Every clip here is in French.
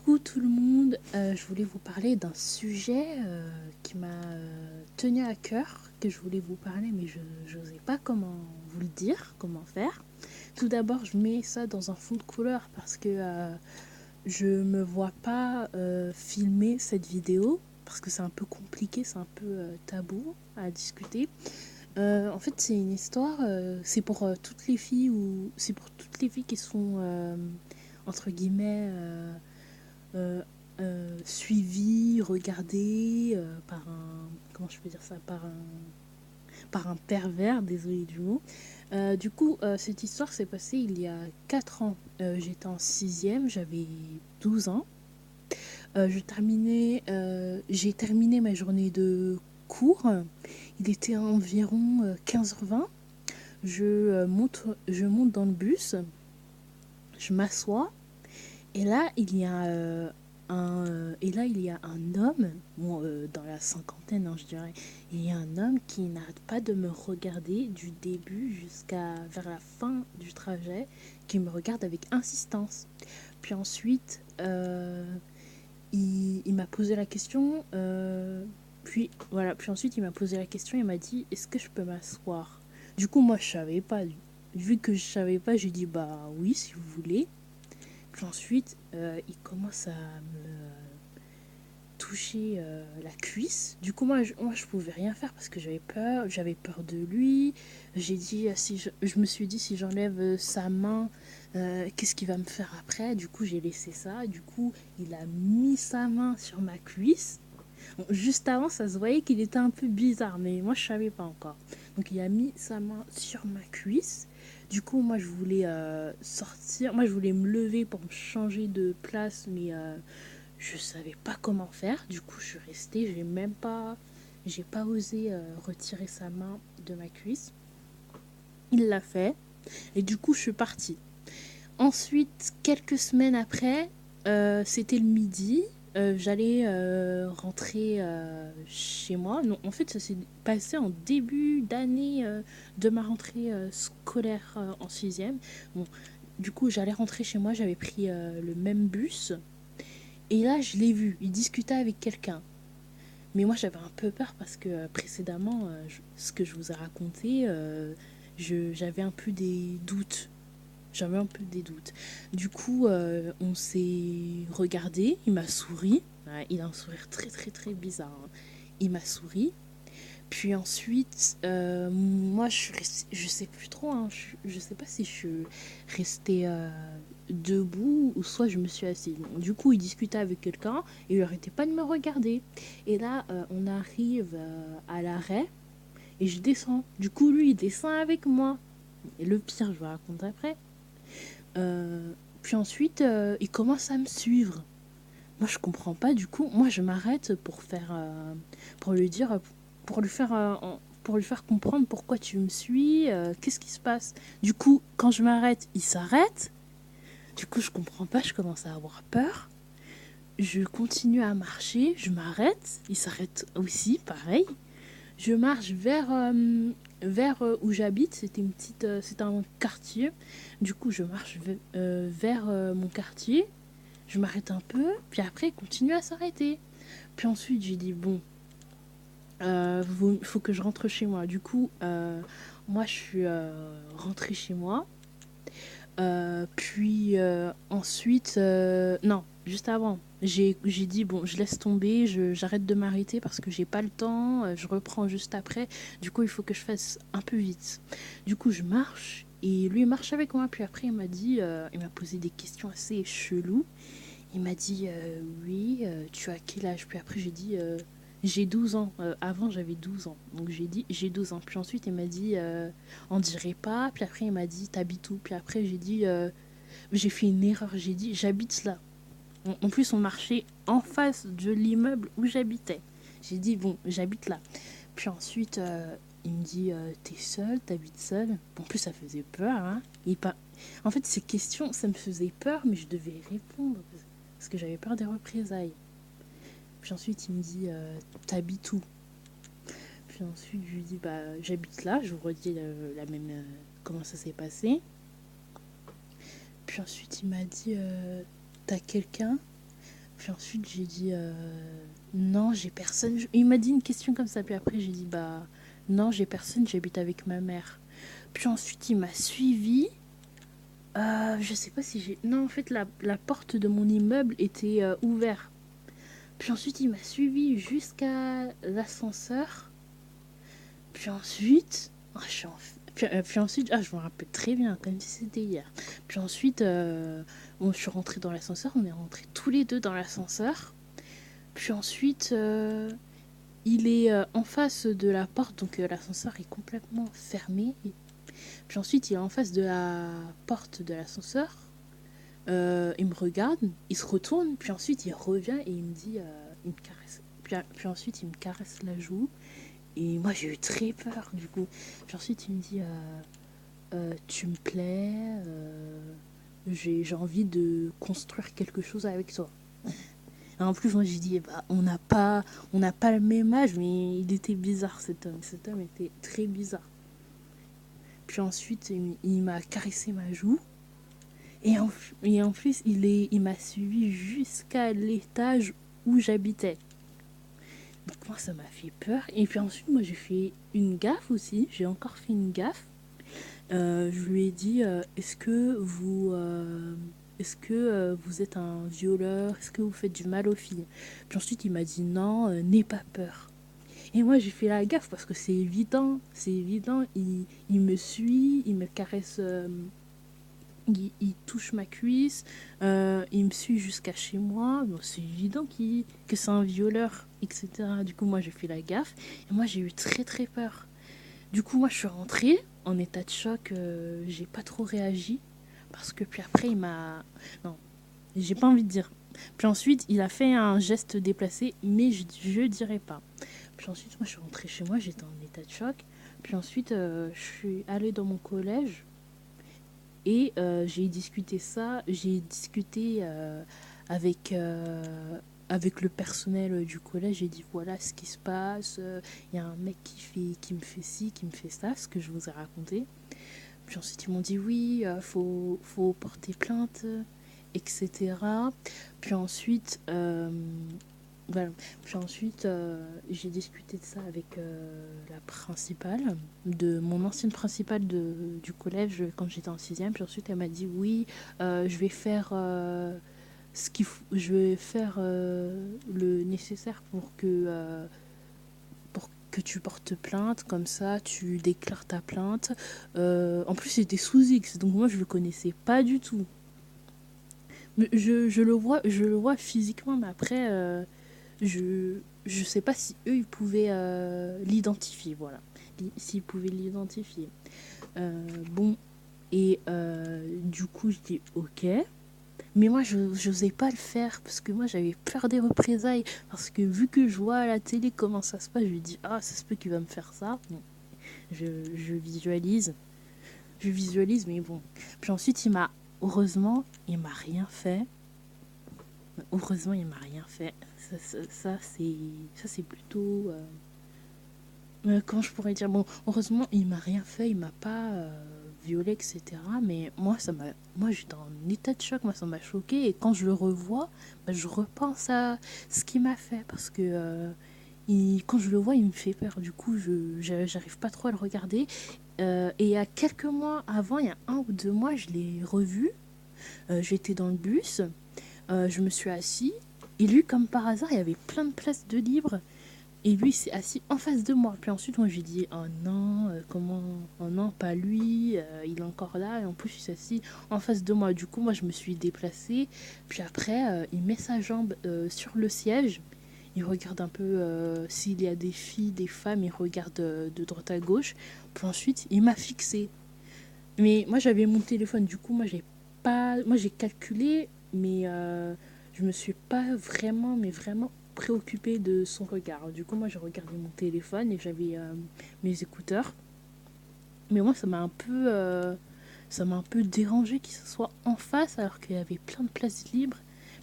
Coucou tout le monde, je voulais vous parler d'un sujet qui m'a tenu à cœur, que je voulais vous parler, mais je n'osais pas comment vous le dire, comment faire. Tout d'abord, je mets ça dans un fond de couleur parce que je me vois pas filmer cette vidéo, parce que c'est un peu compliqué, c'est un peu tabou à discuter. En fait, c'est une histoire, c'est pour toutes les filles ou c'est pour toutes les filles qui sont entre guillemets euh, suivi, regardé par un, comment je peux dire ça, par un pervers, désolé du mot. Du coup, cette histoire s'est passée il y a 4 ans. J'étais en sixième, j'avais 12 ans. J'ai terminé ma journée de cours. Il était environ 15h20. Je monte dans le bus, je m'assois. Et là, il y a un homme, bon, dans la cinquantaine, hein, je dirais. Il y a un homme qui n'arrête pas de me regarder du début jusqu'à vers la fin du trajet, qui me regarde avec insistance. Puis ensuite, il m'a posé la question. Puis voilà. Puis ensuite, il m'a posé la question. Il m'a dit, est-ce que je peux m'asseoir? Du coup, moi, je savais pas. Vu que je savais pas, j'ai dit bah oui, si vous voulez. Puis ensuite, il commence à me toucher la cuisse. Du coup, moi, je pouvais rien faire parce que j'avais peur de lui. J'ai dit, si je me suis dit, si j'enlève sa main, qu'est-ce qu'il va me faire après? Du coup, j'ai laissé ça. Du coup, il a mis sa main sur ma cuisse. Bon, juste avant, ça se voyait qu'il était un peu bizarre, mais moi, je savais pas encore. Donc, il a mis sa main sur ma cuisse. Du coup, moi, je voulais sortir. Moi, je voulais me lever pour me changer de place, mais je savais pas comment faire. Du coup, je suis restée. J'ai pas osé retirer sa main de ma cuisse. Il l'a fait. Et du coup, je suis partie. Ensuite, quelques semaines après, c'était le midi. J'allais rentrer chez moi. Non, en fait, ça s'est passé en début d'année de ma rentrée scolaire en sixième. Bon, du coup, j'allais rentrer chez moi. J'avais pris le même bus. Et là, je l'ai vu. Il discutait avec quelqu'un. Mais moi, j'avais un peu peur parce que précédemment, ce que je vous ai raconté, j'avais un peu des doutes. J'avais un peu des doutes. Du coup, on s'est regardé. Il m'a souri. Ouais, il a un sourire très très très bizarre, hein. Il m'a souri. Puis ensuite, moi, je sais plus trop, hein. Je sais pas si je suis restée debout ou soit je me suis assise. Du coup, il discutait avec quelqu'un et il arrêtait pas de me regarder. Et là, on arrive à l'arrêt et je descends. Du coup, lui, il descend avec moi. Et le pire, je vous raconte après. Euh, Puis ensuite, il commence à me suivre. Moi, je comprends pas. Du coup, moi, je m'arrête pour lui dire, pour lui faire, pour lui faire comprendre pourquoi tu me suis, qu'est-ce qui se passe. Du coup, quand je m'arrête, il s'arrête. Du coup, je comprends pas. Je commence à avoir peur. Je continue à marcher. Je m'arrête. Il s'arrête aussi, pareil. Je marche vers où j'habite. C'était un quartier. Du coup, je marche vers mon quartier. Je m'arrête un peu, puis après, il continue à s'arrêter. Puis ensuite, j'ai dit, bon, faut que je rentre chez moi. Du coup, moi, je suis rentrée chez moi. Ensuite, non, juste avant, j'ai dit, bon, je laisse tomber, j'arrête de m'arrêter parce que j'ai pas le temps, je reprends juste après. Du coup, il faut que je fasse un peu vite. Du coup, je marche et lui, il marche avec moi. Puis après, il m'a posé des questions assez cheloues. Il m'a dit oui, tu as quel âge? Puis après j'ai dit j'ai 12 ans. Avant j'avais 12 ans. Donc j'ai dit j'ai 12 ans. Puis ensuite il m'a dit on dirait pas. Puis après il m'a dit t'habites où? Puis après j'ai dit j'ai fait une erreur. J'ai dit j'habite là. En plus on marchait en face de l'immeuble où j'habitais. J'ai dit bon j'habite là. Puis ensuite il me dit t'es seule? T'habites seule? En plus ça faisait peur. Hein. En fait ces questions ça me faisait peur mais je devais répondre parce que j'avais peur des représailles. Puis ensuite, il me dit t'habites où? Puis ensuite, je lui dis bah j'habite là. Je vous redis la même comment ça s'est passé. Puis ensuite, il m'a dit t'as quelqu'un? Puis ensuite, j'ai dit non, j'ai personne. Il m'a dit une question comme ça. Puis après, j'ai dit bah non, j'ai personne, j'habite avec ma mère. Puis ensuite, il m'a suivi. Je sais pas si j'ai. Non, en fait, la porte de mon immeuble était ouverte. Puis ensuite, il m'a suivi jusqu'à l'ascenseur. Puis ensuite, puis ensuite, je me rappelle très bien, comme si c'était hier. Puis ensuite, je suis rentrée dans l'ascenseur, on est rentrés tous les deux dans l'ascenseur. Puis ensuite, il est en face de la porte, donc l'ascenseur est complètement fermé. Puis ensuite, il est en face de la porte de l'ascenseur. Il me regarde, il se retourne, puis ensuite il revient et il me dit, il me caresse. Puis ensuite, il me caresse la joue. Et moi, j'ai eu très peur, du coup. Puis ensuite, il me dit, tu me plais, j'ai envie de construire quelque chose avec toi. Et en plus, moi, j'ai dit, on n'a pas le même âge, mais il était bizarre, cet homme. Cet homme était très bizarre. Puis ensuite, il m'a caressé ma joue. Et en plus, il m'a suivi jusqu'à l'étage où j'habitais. Donc moi, ça m'a fait peur. Et puis ensuite, moi, j'ai fait une gaffe aussi. J'ai encore fait une gaffe. Je lui ai dit, est-ce que vous êtes un violeur? Est-ce que vous faites du mal aux filles? Puis ensuite, il m'a dit non, n'aie pas peur. Et moi, j'ai fait la gaffe parce que c'est évident. C'est évident. Il me suit, il me caresse. Il touche ma cuisse, il me suit jusqu'à chez moi. Bon, c'est évident que c'est un violeur, etc. Du coup, moi, j'ai fait la gaffe. Et moi, j'ai eu très, très peur. Du coup, moi, je suis rentrée en état de choc. J'ai pas trop réagi. Parce que puis après, il m'a... Non, j'ai pas envie de dire. Puis ensuite, il a fait un geste déplacé, mais je dirais pas. Puis ensuite, moi, je suis rentrée chez moi. J'étais en état de choc. Puis ensuite, je suis allée dans mon collège. Et j'ai discuté avec, avec le personnel du collège. J'ai dit voilà ce qui se passe. Il y a un mec qui me fait ci, qui me fait ça, ce que je vous ai raconté. Puis ensuite ils m'ont dit oui, faut porter plainte, etc. Puis ensuite, voilà. Puis ensuite, j'ai discuté de ça avec la principale, de mon ancienne principale du collège quand j'étais en sixième. Puis ensuite, elle m'a dit oui, je vais faire je vais faire le nécessaire pour que tu portes plainte. Comme ça, tu déclares ta plainte. En plus, c'était sous X, donc moi, je le connaissais pas du tout. Mais je le vois physiquement, mais après. Je sais pas si eux ils pouvaient l'identifier, voilà. S'ils pouvaient l'identifier. Bon, et du coup je dis ok. Mais moi je n'osais pas le faire parce que moi j'avais peur des représailles. Parce que vu que je vois à la télé comment ça se passe, je me dis ah ça se peut qu'il va me faire ça. Bon, je visualise. Je visualise, mais bon. Puis ensuite heureusement, il m'a rien fait. Heureusement, il m'a rien fait. Ça c'est plutôt. Comment je pourrais dire? Bon, heureusement, il m'a rien fait, il m'a pas violé, etc. Mais moi, j'étais en état de choc, moi, ça m'a choqué. Et quand je le revois, bah, je repense à ce qu'il m'a fait. Parce que quand je le vois, il me fait peur. Du coup, j'arrive pas trop à le regarder. Et il y a quelques mois avant, il y a 1 ou 2 mois, je l'ai revu. J'étais dans le bus. Je me suis assis. Et lui, comme par hasard, il y avait plein de places de libre. Et lui, il s'est assis en face de moi. Puis ensuite, moi, je lui ai dit, oh non, comment... Oh non, pas lui, il est encore là. Et en plus, il s'est assis en face de moi. Du coup, moi, je me suis déplacée. Puis après, il met sa jambe sur le siège. Il regarde un peu s'il y a des filles, des femmes. Il regarde de droite à gauche. Puis ensuite, il m'a fixée. Mais moi, j'avais mon téléphone. Du coup, moi, j'ai calculé, mais je me suis pas vraiment, mais vraiment préoccupée de son regard. Du coup, moi, j'ai regardé mon téléphone et j'avais mes écouteurs. Mais moi, ça m'a un peu dérangé qu'il se soit en face alors qu'il y avait plein de places libres,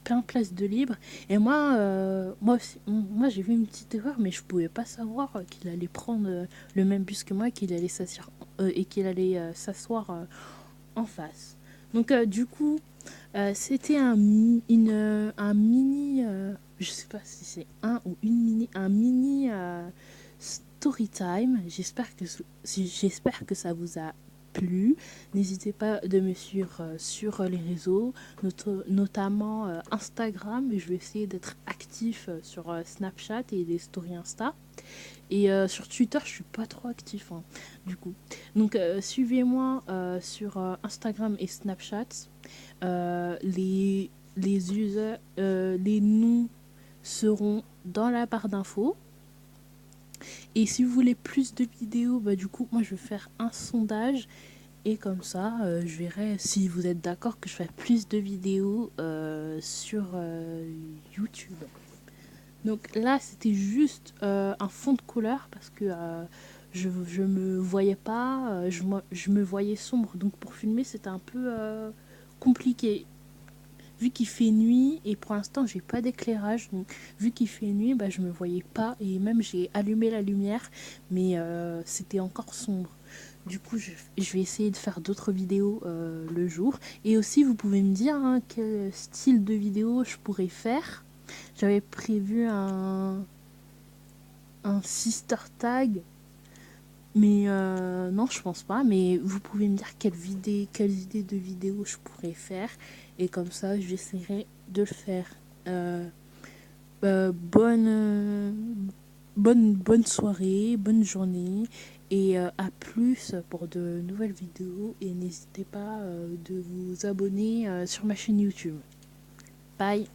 plein de places de libres. Et moi aussi, moi, j'ai vu une petite erreur, mais je pouvais pas savoir qu'il allait prendre le même bus que moi, qu'il allait s'asseoir et qu'il allait s'asseoir en face. Donc, du coup. C'était un mini, je sais pas si c'est un mini story time. J'espère que ça vous a plu. N'hésitez pas de me suivre sur les réseaux, notamment Instagram. Je vais essayer d'être actif sur Snapchat et les stories Insta. Et sur Twitter, je suis pas trop actif, hein, du coup. Donc suivez-moi sur Instagram et Snapchat. Les noms seront dans la barre d'infos. Et si vous voulez plus de vidéos, bah, du coup, moi je vais faire un sondage. Et comme ça, je verrai si vous êtes d'accord que je fasse plus de vidéos sur YouTube. Donc là, c'était juste un fond de couleur parce que je me voyais pas, je me voyais sombre. Donc pour filmer, c'était un peu compliqué. Vu qu'il fait nuit et pour l'instant, j'ai pas d'éclairage. Donc vu qu'il fait nuit, bah, je me voyais pas et même j'ai allumé la lumière, mais c'était encore sombre. Du coup, je vais essayer de faire d'autres vidéos le jour. Et aussi, vous pouvez me dire hein, quel style de vidéo je pourrais faire. J'avais prévu un sister tag, mais non, je pense pas. Mais vous pouvez me dire quelles idées de vidéos je pourrais faire. Et comme ça, j'essaierai de le faire. Euh, bonne soirée, bonne journée. Et à plus pour de nouvelles vidéos. Et n'hésitez pas de vous abonner sur ma chaîne YouTube. Bye!